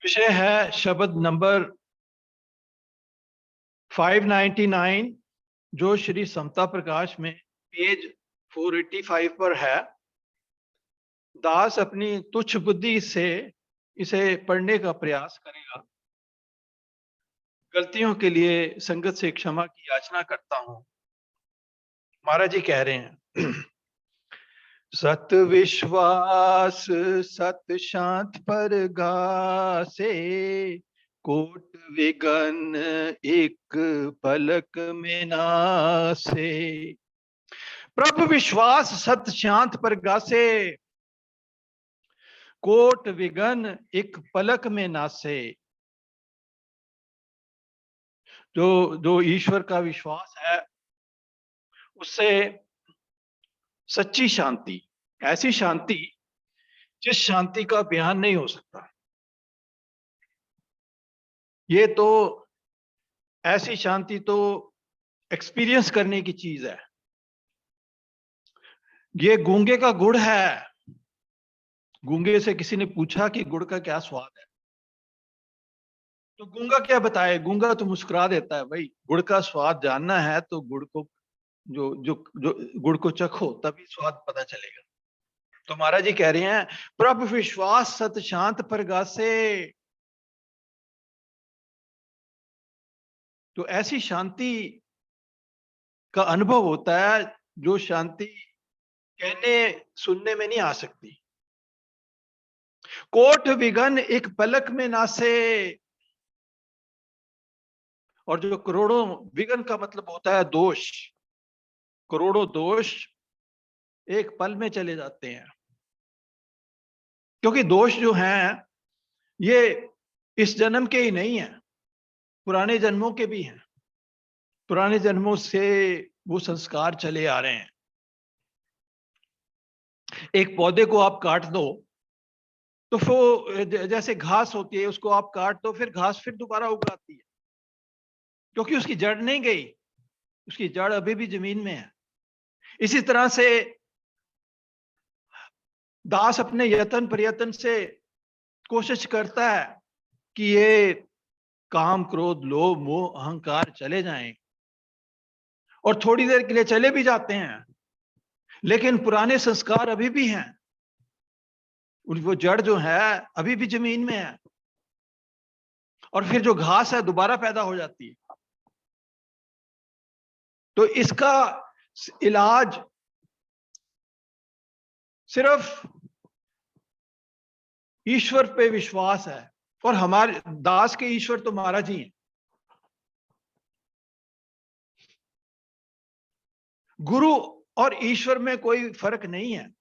विषय है शब्द नंबर 599 जो श्री समता प्रकाश में पेज 485 पर है। दास अपनी तुच्छ बुद्धि से इसे पढ़ने का प्रयास करेगा। गलतियों के लिए संगत से क्षमा की याचना करता हूं। महाराज जी कह रहे हैं सत विश्वास सत शांत पर गासे, कोट विगन एक पलक में नासे। प्रभु विश्वास सत शांत पर गासे, कोट विगन एक पलक में नासे। जो जो ईश्वर का विश्वास है उससे सच्ची शांति, ऐसी शांति जिस शांति का बयान नहीं हो सकता, ये तो ऐसी शांति तो एक्सपीरियंस करने की चीज है। ये गूंगे का गुड़ है। गूंगे से किसी ने पूछा कि गुड़ का क्या स्वाद है, तो गूंगा क्या बताए? गूंगा तो मुस्कुरा देता है, भाई गुड़ का स्वाद जानना है तो गुड़ को जो जो जो गुड़ को चखो तभी स्वाद पता चलेगा। तो महाराज जी कह रहे हैं प्रभु विश्वास सत शांत परगासे। तो ऐसी शांति का अनुभव होता है जो शांति कहने सुनने में नहीं आ सकती। कोट विघन एक पलक में नासे। और जो करोड़ों विघन का मतलब होता है दोष, करोड़ों दोष एक पल में चले जाते हैं। क्योंकि दोष जो हैं ये इस जन्म के ही नहीं है, पुराने जन्मों के भी हैं। पुराने जन्मों से वो संस्कार चले आ रहे हैं। एक पौधे को आप काट दो तो वो जैसे घास होती है, उसको आप काट दो फिर घास फिर दोबारा उगाती है, क्योंकि उसकी जड़ नहीं गई, उसकी जड़ अभी भी जमीन में है। इसी तरह से दास अपने यत्न प्रयत्न से कोशिश करता है कि ये काम क्रोध लोभ मोह अहंकार चले जाएं, और थोड़ी देर के लिए चले भी जाते हैं, लेकिन पुराने संस्कार अभी भी हैं। वो जड़ जो है अभी भी जमीन में है, और फिर जो घास है दोबारा पैदा हो जाती है। तो इसका इलाज सिर्फ ईश्वर पे विश्वास है, और हमारे दास के ईश्वर तो महाराज जी हैं। गुरु और ईश्वर में कोई फर्क नहीं है।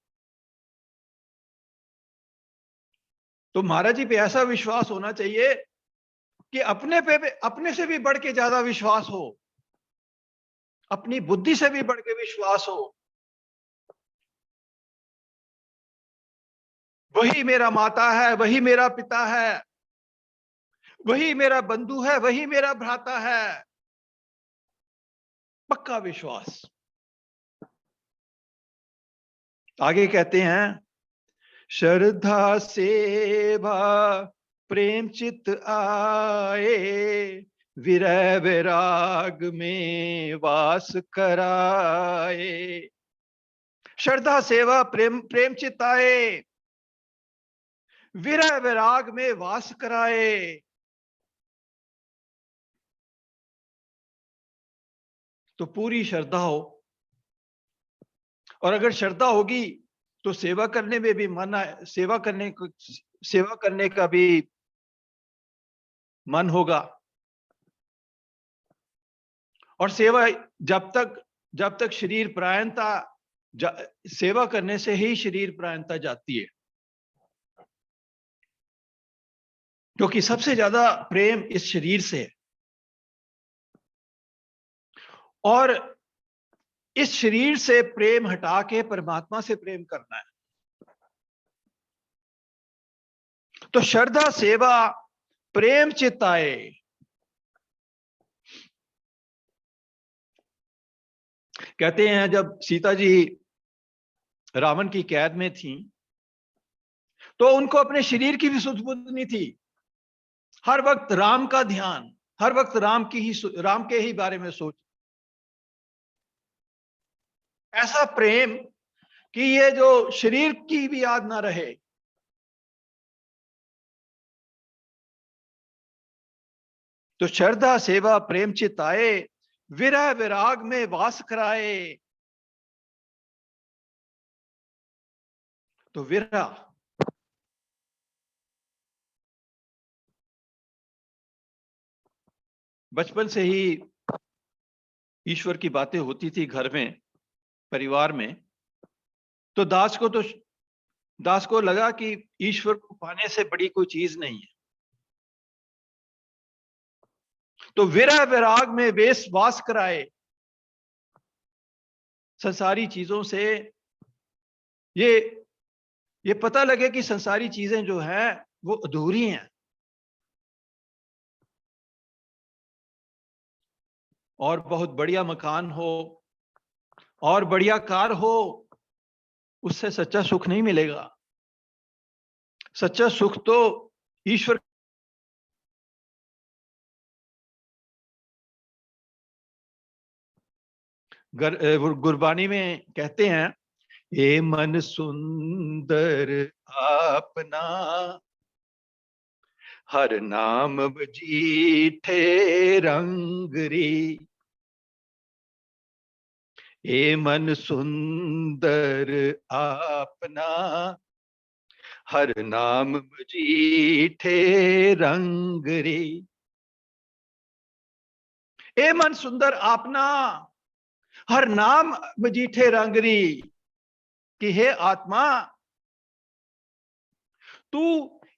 तो महाराज जी पे ऐसा विश्वास होना चाहिए कि अपने से भी बढ़ के ज्यादा विश्वास हो, अपनी बुद्धि से भी बढ़ के विश्वास हो। वही मेरा माता है, वही मेरा पिता है, वही मेरा बंधु है, वही मेरा भ्राता है। पक्का विश्वास। आगे कहते हैं श्रद्धा सेवा प्रेम चित आए, विरह विराग में वास कराए। श्रद्धा सेवा प्रेम प्रेम चित आए, विरह विराग में वास कराए। तो पूरी श्रद्धा हो, और अगर श्रद्धा होगी तो सेवा करने में भी मन है, सेवा करने का भी मन होगा। और सेवा जब तक शरीर प्रायणता, सेवा करने से ही शरीर प्रायणता जाती है, क्योंकि सबसे ज्यादा प्रेम इस शरीर से है, और इस शरीर से प्रेम हटा के परमात्मा से प्रेम करना है। तो श्रद्धा सेवा प्रेम चिताए। कहते हैं जब सीता जी रावण की कैद में थी तो उनको अपने शरीर की भी सुध बुध नहीं थी। हर वक्त राम का ध्यान, हर वक्त राम के ही बारे में सोच। ऐसा प्रेम कि ये जो शरीर की भी याद ना रहे। तो श्रद्धा सेवा प्रेम चिताए, विरह विराग में वास कराए। तो विरह, बचपन से ही ईश्वर की बातें होती थी घर में, परिवार में। तो दास को लगा कि ईश्वर को पाने से बड़ी कोई चीज नहीं है। तो विरह विराग में वेश वास कराए। संसारी चीजों से ये ये पता लगे कि संसारी चीजें जो है वो अधूरी हैं। और बहुत बढ़िया मकान हो और बढ़िया कार हो, उससे सच्चा सुख नहीं मिलेगा। सच्चा सुख तो ईश्वर गुरबानी में कहते हैं, हे मन सुंदर आपना, हर नाम बजीठे रंग रे। हे मन सुंदर आपना, हर नाम बजीठे रंग रे। ए मन सुंदर आपना, हर नाम मजीठे रंगरी। कि हे आत्मा, तू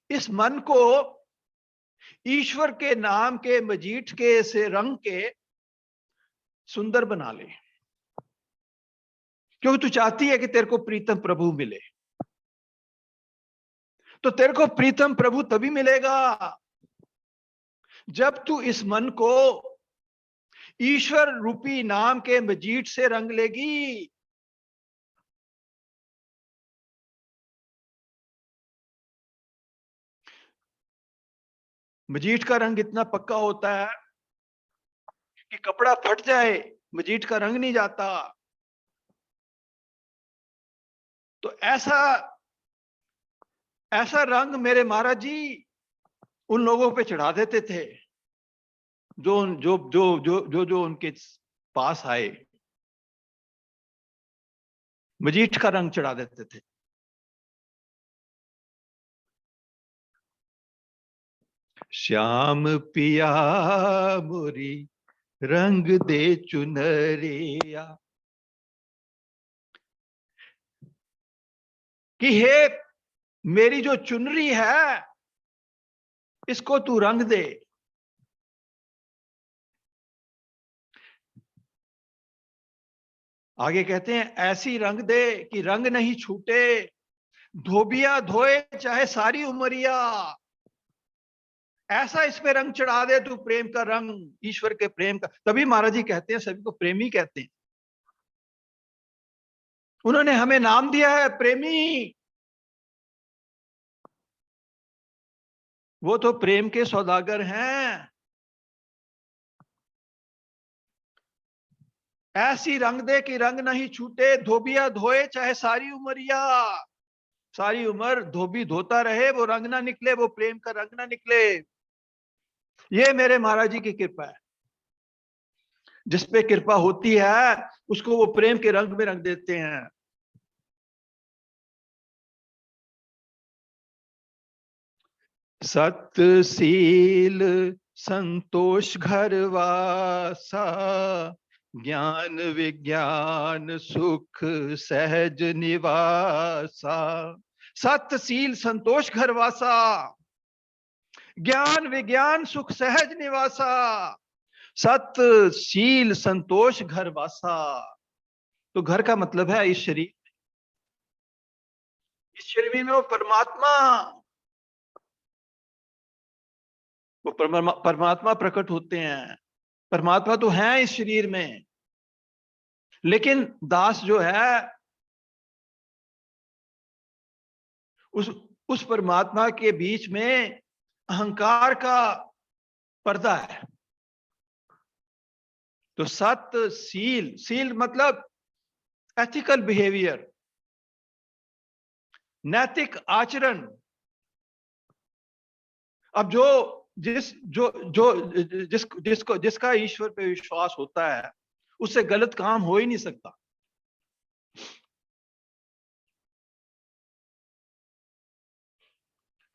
इस मन को ईश्वर के नाम के मजीठ के से रंग के सुंदर बना ले। क्योंकि तू चाहती है कि तेरे को प्रीतम प्रभु मिले। तो तेरे को प्रीतम प्रभु तभी मिलेगा जब तू इस मन को ईश्वर रूपी नाम के मजीठ से रंग लेगी। मजीठ का रंग इतना पक्का होता है कि कपड़ा फट जाए, मजीठ का रंग नहीं जाता। तो ऐसा ऐसा रंग मेरे महाराज जी उन लोगों पे चढ़ा देते थे जो जो जो जो जो जो उनके पास आए, मजीठ का रंग चढ़ा देते थे। श्याम पिया मोरी रंग दे चुनरिया। कि हे मेरी जो चुनरी है, इसको तू रंग दे। आगे कहते हैं, ऐसी रंग दे कि रंग नहीं छूटे, धोबिया धोए चाहे सारी उमरिया। ऐसा इस पे रंग चढ़ा दे तू, प्रेम का रंग, ईश्वर के प्रेम का। तभी महाराज जी कहते हैं, सभी को प्रेमी कहते हैं। उन्होंने हमें नाम दिया है प्रेमी। वो तो प्रेम के सौदागर हैं। ऐसी रंग दे कि रंग नहीं छूटे, धोबिया धोए चाहे सारी उमरिया। सारी उम्र धोबी धोता रहे, वो रंग ना निकले, वो प्रेम का रंग ना निकले। ये मेरे महाराज जी की कृपा है। जिस पे कृपा होती है उसको वो प्रेम के रंग में रंग देते हैं। सतशील संतोष घर वासा, ज्ञान विज्ञान सुख सहज निवासा। सतशील संतोष घर वासा, ज्ञान विज्ञान सुख सहज निवासा। सतशील संतोष घर वासा। तो घर का मतलब है इस शरीर। इस शरीर में वो परमात्मा, वो परमात्मा प्रकट होते हैं। परमात्मा तो है इस शरीर में, लेकिन दास जो है उस परमात्मा के बीच में अहंकार का पर्दा है। तो सत्य, सील, सील मतलब एथिकल बिहेवियर, नैतिक आचरण। अब जो जिस जो जो जिस जिसको जिसका ईश्वर पे विश्वास होता है, उससे गलत काम हो ही नहीं सकता।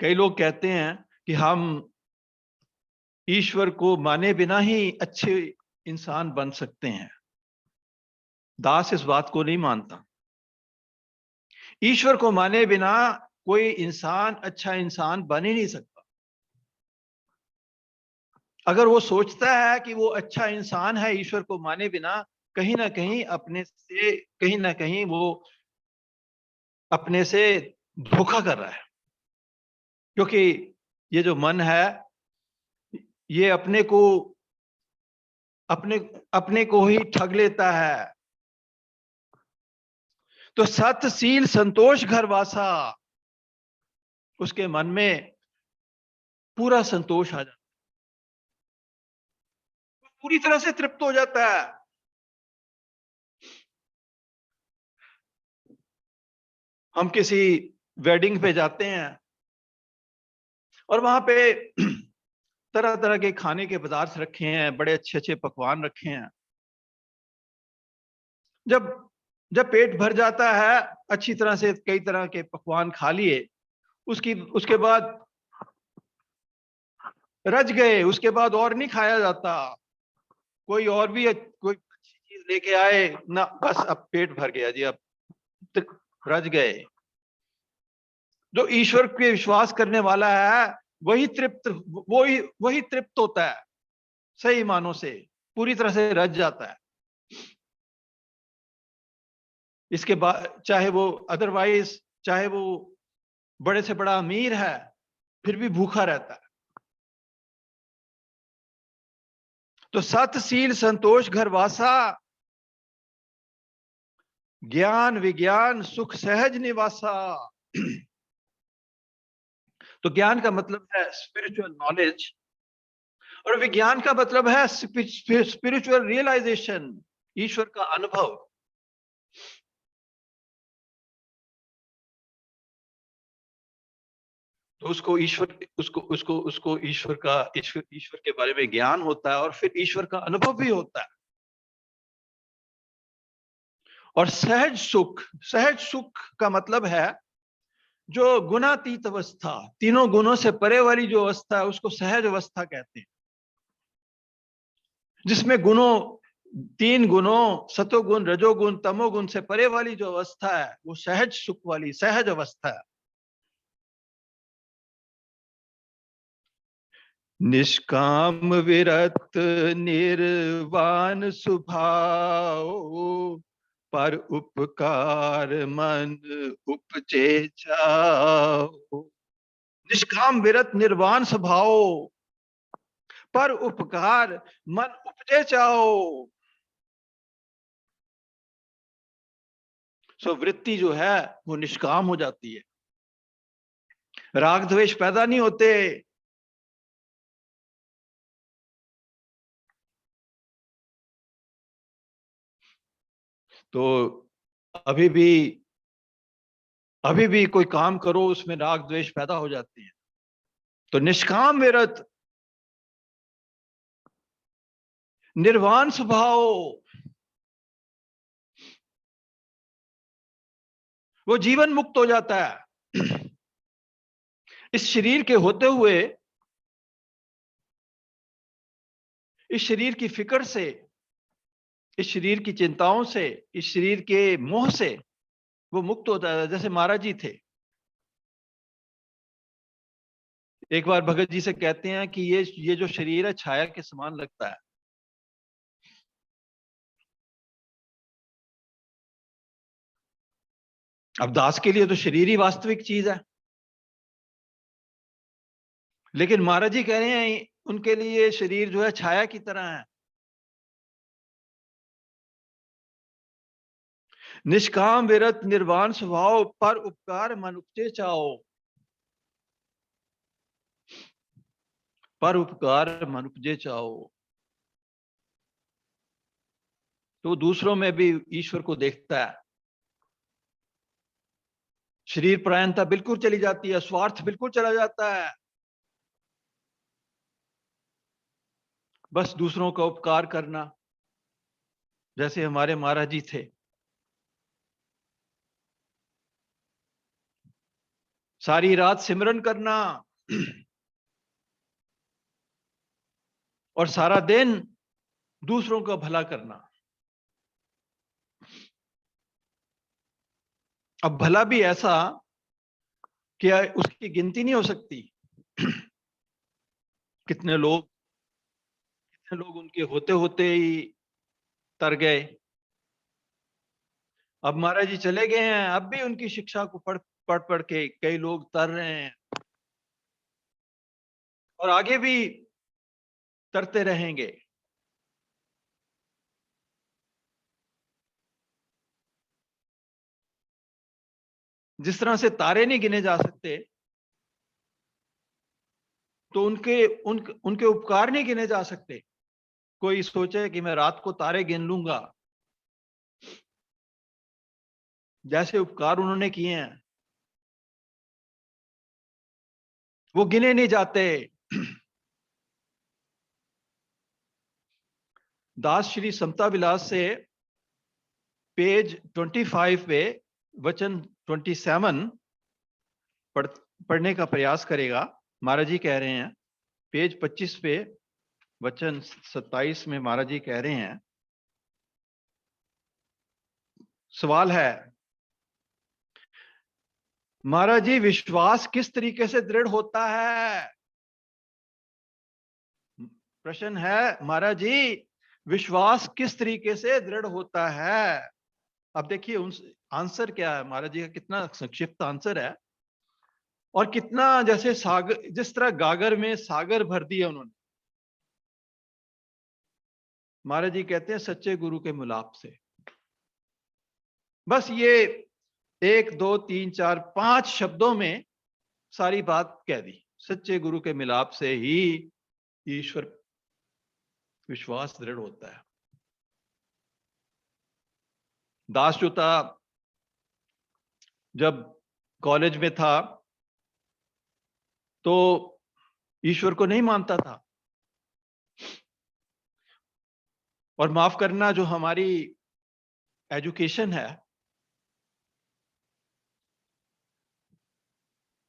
कई लोग कहते हैं कि हम ईश्वर को माने बिना ही अच्छे इंसान बन सकते हैं। दास इस बात को नहीं मानता। ईश्वर को माने बिना कोई इंसान अच्छा इंसान बन ही नहीं सकता। अगर वो सोचता है कि वो अच्छा इंसान है ईश्वर को माने बिना, कहीं ना कहीं अपने से, कहीं ना कहीं वो अपने से धोखा कर रहा है। क्योंकि ये जो मन है, ये अपने अपने को ही ठग लेता है। तो सतशील संतोष घर वासा, उसके मन में पूरा संतोष आ जाता है, पूरी तरह से तृप्त हो जाता है। हम किसी वेडिंग पे जाते हैं और वहां पे तरह तरह के खाने के पदार्थ रखे हैं, बड़े अच्छे अच्छे पकवान रखे हैं। जब जब पेट भर जाता है, अच्छी तरह से कई तरह के पकवान खा लिए, उसके बाद रज गए, उसके बाद और नहीं खाया जाता। कोई और भी कोई अच्छी चीज लेके आए ना, बस अब पेट भर गया जी, अब रज गए। जो ईश्वर पे विश्वास करने वाला है, वही तृप्त वही वही तृप्त होता है, सही मानों से पूरी तरह से रज जाता है। इसके बाद चाहे वो अदरवाइज, चाहे वो बड़े से बड़ा अमीर है, फिर भी भूखा रहता है। तो सतशील संतोष घर वासा, ज्ञान विज्ञान सुख सहज निवासा। तो ज्ञान का मतलब है स्पिरिचुअल नॉलेज, और विज्ञान का मतलब है स्पिरिचुअल रियलाइजेशन, ईश्वर का अनुभव। तो उसको ईश्वर उसको उसको उसको ईश्वर के बारे में ज्ञान होता है, और फिर ईश्वर का अनुभव भी होता है। और सहज सुख का मतलब है जो गुणातीत अवस्था, तीनों गुणों से परे वाली जो अवस्था है, उसको सहज अवस्था कहते हैं। जिसमें तीन गुणों सतोगुण रजोगुण तमोगुण से परे वाली जो अवस्था है, वो सहज सुख वाली सहज अवस्था है। निष्काम विरत निर्वाण स्वभाव, पर उपकार मन उपजे जाओ। निष्काम विरत निर्वाण स्वभाव, पर उपकार मन उपजे जाओ। सो वृत्ति जो है वो निष्काम हो जाती है, राग द्वेष पैदा नहीं होते। तो अभी भी अभी भी कोई काम करो, उसमें राग द्वेष पैदा हो जाते हैं। तो निष्काम विरत निर्वाण स्वभाव, वो जीवन मुक्त हो जाता है। इस शरीर के होते हुए, इस शरीर की फिक्र से, इस शरीर की चिंताओं से, इस शरीर के मोह से वो मुक्त होता है। जैसे महाराज जी थे, एक बार भगत जी से कहते हैं कि ये जो शरीर है छाया के समान लगता है। अब दास के लिए तो शरीर ही वास्तविक चीज है, लेकिन महाराज जी कह रहे हैं उनके लिए शरीर जो है छाया की तरह है। निष्काम विरत निर्वाण स्वभाव, पर उपकार मन उपजे चाओ। पर उपकार मन उपजे चाओ। तो दूसरों में भी ईश्वर को देखता है। शरीर परायणता बिल्कुल चली जाती है, स्वार्थ बिल्कुल चला जाता है। बस दूसरों का उपकार करना, जैसे हमारे महाराज जी थे। सारी रात सिमरन करना और सारा दिन दूसरों का भला करना। अब भला भी ऐसा कि उसकी गिनती नहीं हो सकती। कितने लोग उनके होते होते ही तर गए। अब महाराज जी चले गए हैं, अब भी उनकी शिक्षा को पढ़ पढ़ पढ़ के कई लोग तर रहे हैं और आगे भी तरते रहेंगे। जिस तरह से तारे नहीं गिने जा सकते, तो उनके उपकार नहीं गिने जा सकते। कोई सोचे कि मैं रात को तारे गिन लूंगा, जैसे उपकार उन्होंने किए हैं वो गिने नहीं जाते। दास श्री समता विलास से पेज 25 पे वचन 27 पढ़ने का प्रयास करेगा। महाराज जी कह रहे हैं, पेज 25 पे वचन 27 में महाराज जी कह रहे हैं, सवाल है, महाराज जी विश्वास किस तरीके से दृढ़ होता है? प्रश्न है, महाराज जी विश्वास किस तरीके से दृढ़ होता है? अब देखिए उन आंसर क्या है महाराज जी का, कितना संक्षिप्त आंसर है और कितना जैसे सागर, जिस तरह गागर में सागर भर दिया उन्होंने। महाराज जी कहते हैं सच्चे गुरु के मिलाप से। बस ये 1 2 3 4 5 शब्दों में सारी बात कह दी। सच्चे गुरु के मिलाप से ही ईश्वर विश्वास दृढ़ होता है। दासचूता जब कॉलेज में था तो ईश्वर को नहीं मानता था, और माफ करना जो हमारी एजुकेशन है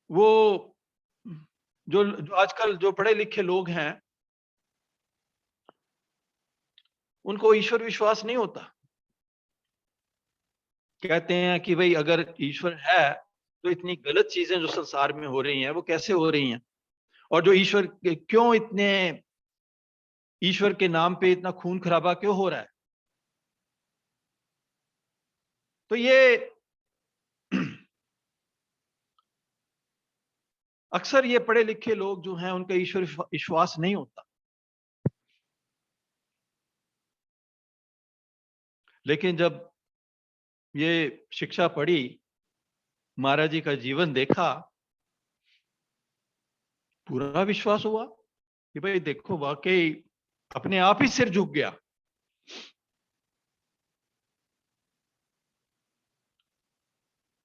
वो जो आजकल जो पढ़े लिखे लोग हैं उनको ईश्वर विश्वास नहीं होता। कहते हैं कि भाई अगर ईश्वर है तो इतनी गलत चीजें जो संसार में हो रही हैं वो कैसे हो रही हैं, और जो ईश्वर क्यों इतने ईश्वर के नाम पे इतना खून खराबा क्यों हो रहा है। तो ये अक्सर ये पढ़े लिखे लोग जो हैं उनका ईश्वर विश्वास नहीं होता। लेकिन जब ये शिक्षा पढ़ी, महाराज जी का जीवन देखा, पूरा विश्वास हुआ कि भाई देखो वाकई अपने आप ही सिर झुक गया।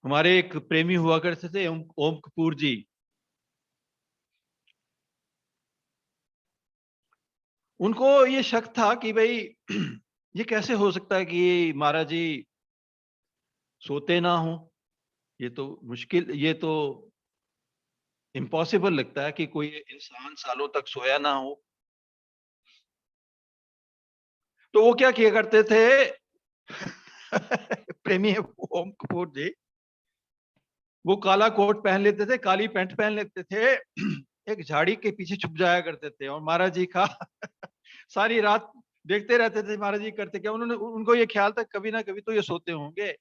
हमारे एक प्रेमी हुआ करते थे ओम कपूर जी। उनको ये शक था कि भाई ये कैसे हो सकता है कि महाराज जी सोते ना हो। ये तो मुश्किल, ये तो इम्पॉसिबल लगता है कि कोई इंसान सालों तक सोया ना हो। तो वो क्या किया करते थे प्रेमी ओम कपूर जी, वो काला कोट पहन लेते थे, काली पैंट पहन लेते थे, एक झाड़ी के पीछे छुप जाया करते थे और महाराज जी का सारी रात देखते रहते थे महाराज जी करते क्या। उन्होंने उनको ये ख्याल था कभी ना कभी तो ये सोते होंगे,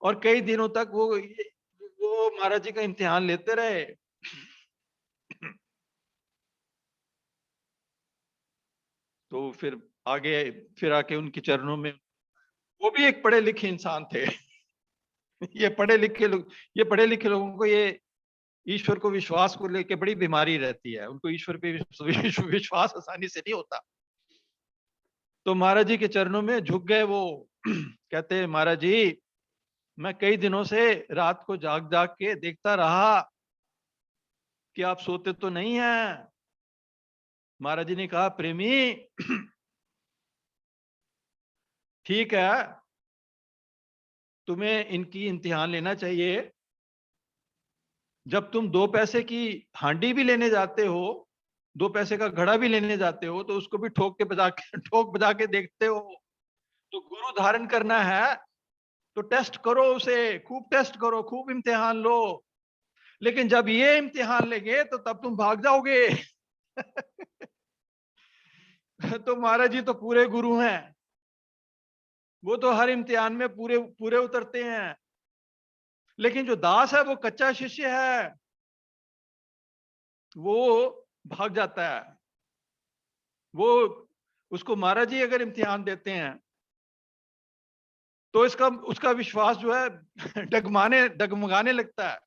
और कई दिनों तक वो महाराज जी का इम्तिहान लेते रहे। तो फिर आके उनके चरणों में, वो भी एक पढ़े लिखे इंसान थे। ये पढ़े लिखे लोगों को ये ईश्वर को विश्वास को लेके बड़ी बीमारी रहती है, उनको ईश्वर पे विश्वास आसानी से नहीं होता। तो महाराज जी के चरणों में झुक गए वो। कहते महाराज जी, मैं कई दिनों से रात को जाग जाग के देखता रहा कि आप सोते तो नहीं हैं। महाराज जी ने कहा, प्रेमी ठीक है, तुम्हें इनकी इम्तिहान लेना चाहिए। जब तुम 2 पैसे की हांडी भी लेने जाते हो, 2 पैसे का घड़ा भी लेने जाते हो, तो उसको भी ठोक बजा के देखते हो। तो गुरु धारण करना है तो टेस्ट करो उसे, खूब टेस्ट करो, खूब इम्तिहान लो। लेकिन जब ये इम्तिहान लेंगे तो तब तुम भाग जाओगे। तो महाराज जी तो पूरे गुरु हैं, वो तो हर इम्तिहान में पूरे पूरे उतरते हैं। लेकिन जो दास है वो कच्चा शिष्य है, वो भाग जाता है। वो उसको महाराज जी अगर इम्तिहान देते हैं तो इसका उसका विश्वास जो है डगमगाने लगता है।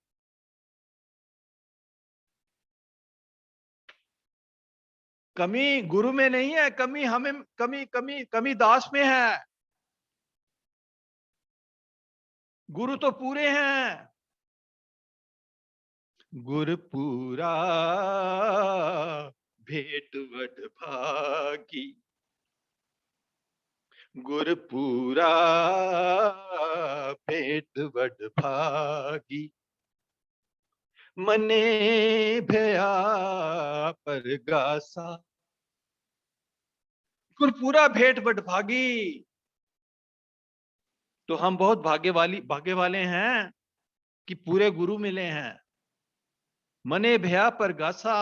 कमी गुरु में नहीं है, कमी हमें, कमी दास में है। गुरु तो पूरे हैं। गुर पूरा भेंट वड भागी, गुर पूरा भेंट वड भागी, मने भया परगासा। गुर पूरा भेंट वड भागी। तो हम बहुत भाग्य वाले हैं कि पूरे गुरु मिले हैं। मने भया परगासा,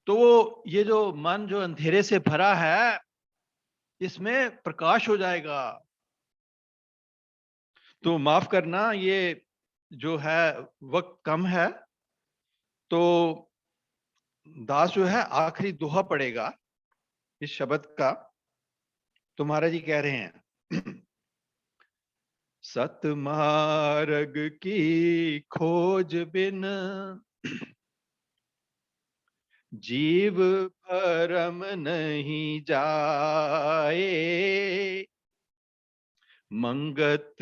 तो ये जो मन जो अंधेरे से भरा है, इसमें प्रकाश हो जाएगा। तो माफ करना, ये जो है वक्त कम है, तो दास जो है आखिरी दोहा पड़ेगा इस शब्द का। तो महाराज जी कह रहे हैं, सतमार्ग की खोज बिन जीव भरम नहीं जाए, मंगत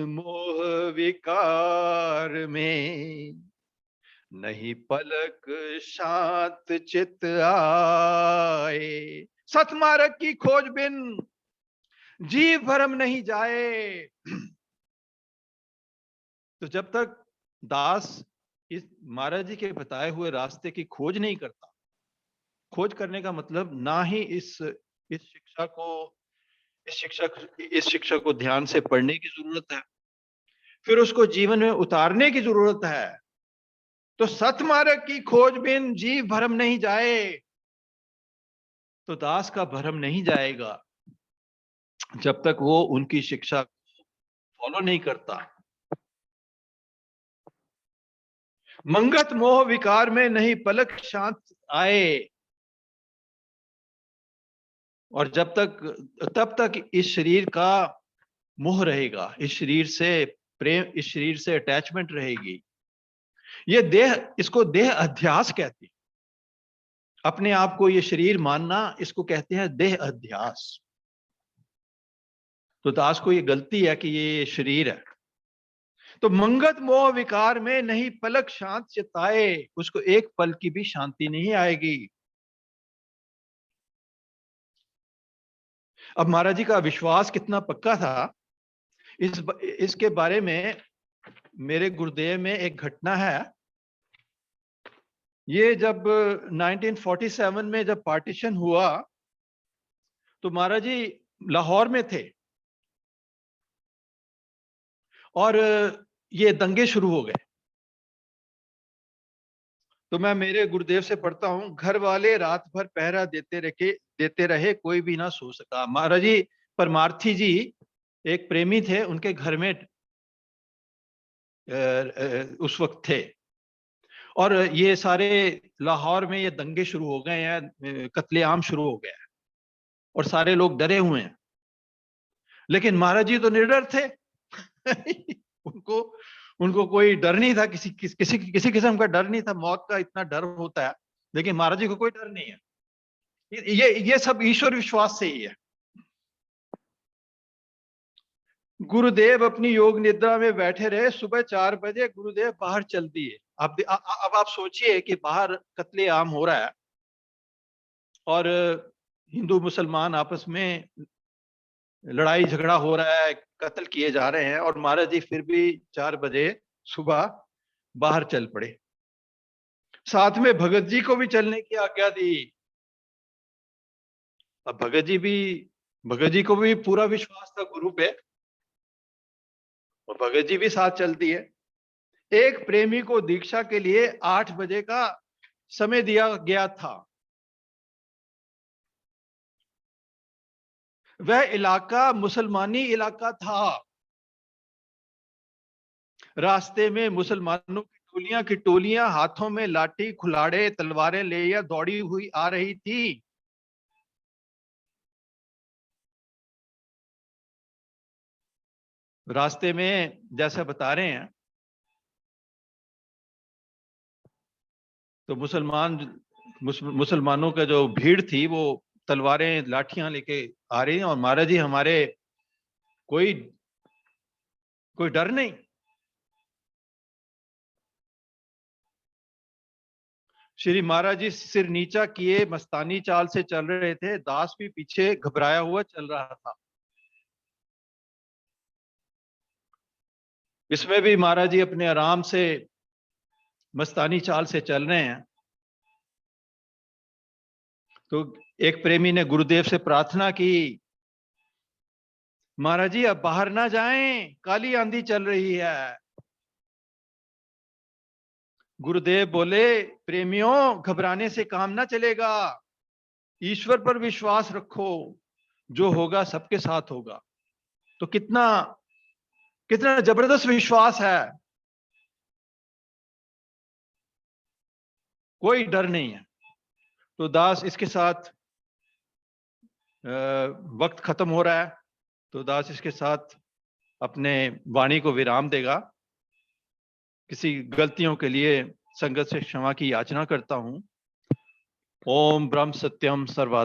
मोह विकार में नहीं पलक शांत चित आए। सतमार्ग की खोज बिन जीव भरम नहीं जाए। तो जब तक दास इस महाराज जी के बताए हुए रास्ते की खोज नहीं करता, खोज करने का मतलब ना ही इस शिक्षा को ध्यान से पढ़ने की जरूरत है, फिर उसको जीवन में उतारने की जरूरत है। तो सतमार्ग की खोज बिन जीव भरम नहीं जाए, तो दास का भरम नहीं जाएगा जब तक वो उनकी शिक्षा को फॉलो नहीं करता। मंगत मोह विकार में नहीं पलक शांत आए। और तब तक इस शरीर का मोह रहेगा, इस शरीर से प्रेम, इस शरीर से अटैचमेंट रहेगी। ये देह, इसको देह अध्यास कहते हैं। अपने आप को ये शरीर मानना, इसको कहते हैं देह अध्यास। तो दास को ये गलती है कि ये शरीर है। तो मंगत मोह विकार में नहीं पलक शांत चिताए, उसको एक पल की भी शांति नहीं आएगी। अब महाराज जी का विश्वास कितना पक्का था, इसके बारे में मेरे गुरुदेव में एक घटना है। ये जब 1947 में जब पार्टीशन हुआ, तो महाराज जी लाहौर में थे और ये दंगे शुरू हो गए। तो मैं मेरे गुरुदेव से पढ़ता हूँ, घर वाले रात भर पहरा देते रहे, कोई भी ना सो सका। महाराज जी परमार्थी जी एक प्रेमी थे, उनके घर में उस वक्त थे, और ये सारे लाहौर में ये दंगे शुरू हो गए हैं, कत्लेआम शुरू हो गया है और सारे लोग डरे हुए हैं। लेकिन महाराज जी तो निडर थे। उनको उनको कोई डर नहीं था, किसी किस्म का डर नहीं था। मौत का इतना डर होता है, लेकिन महाराज जी को कोई डर नहीं है। ये सब ईश्वर विश्वास से ही है। गुरुदेव अपनी योग निद्रा में बैठे रहे। सुबह 4 बजे गुरुदेव बाहर चल दिए। अब आप सोचिए कि बाहर कत्लेआम हो रहा है और हिंदू मुसलमान आपस में लड़ाई झगड़ा हो रहा है, कत्ल किए जा रहे हैं, और महाराज जी फिर भी 4 बजे सुबह बाहर चल पड़े। साथ में भगत जी को भी चलने की आज्ञा दी। अब भगत जी को भी पूरा विश्वास था गुरु पे, और भगत जी भी साथ चल दिए। एक प्रेमी को दीक्षा के लिए 8 बजे का समय दिया गया था। वह इलाका मुसलमानी इलाका था। रास्ते में मुसलमानों की टोलियां हाथों में लाठी, खुलाड़े, तलवारें ले या दौड़ी हुई आ रही थी। रास्ते में जैसा बता रहे हैं, तो मुसलमानों का जो भीड़ थी वो तलवारें लाठियां लेके आ रही हैं, और महाराज जी हमारे कोई कोई डर नहीं। श्री महाराज जी सिर नीचा किए मस्तानी चाल से चल रहे थे। दास भी पीछे घबराया हुआ चल रहा था। इसमें भी महाराज जी अपने आराम से मस्तानी चाल से चल रहे हैं। तो एक प्रेमी ने गुरुदेव से प्रार्थना की, महाराज जी अब बाहर ना जाएं, काली आंधी चल रही है। गुरुदेव बोले, प्रेमियों घबराने से काम ना चलेगा, ईश्वर पर विश्वास रखो, जो होगा सबके साथ होगा। तो कितना कितना जबरदस्त विश्वास है, कोई डर नहीं है। तो दास इसके साथ वक्त खत्म हो रहा है, तो दास इसके साथ अपने वाणी को विराम देगा। किसी गलतियों के लिए संगत से क्षमा की याचना करता हूं। ओम ब्रह्म सत्यम सर्वा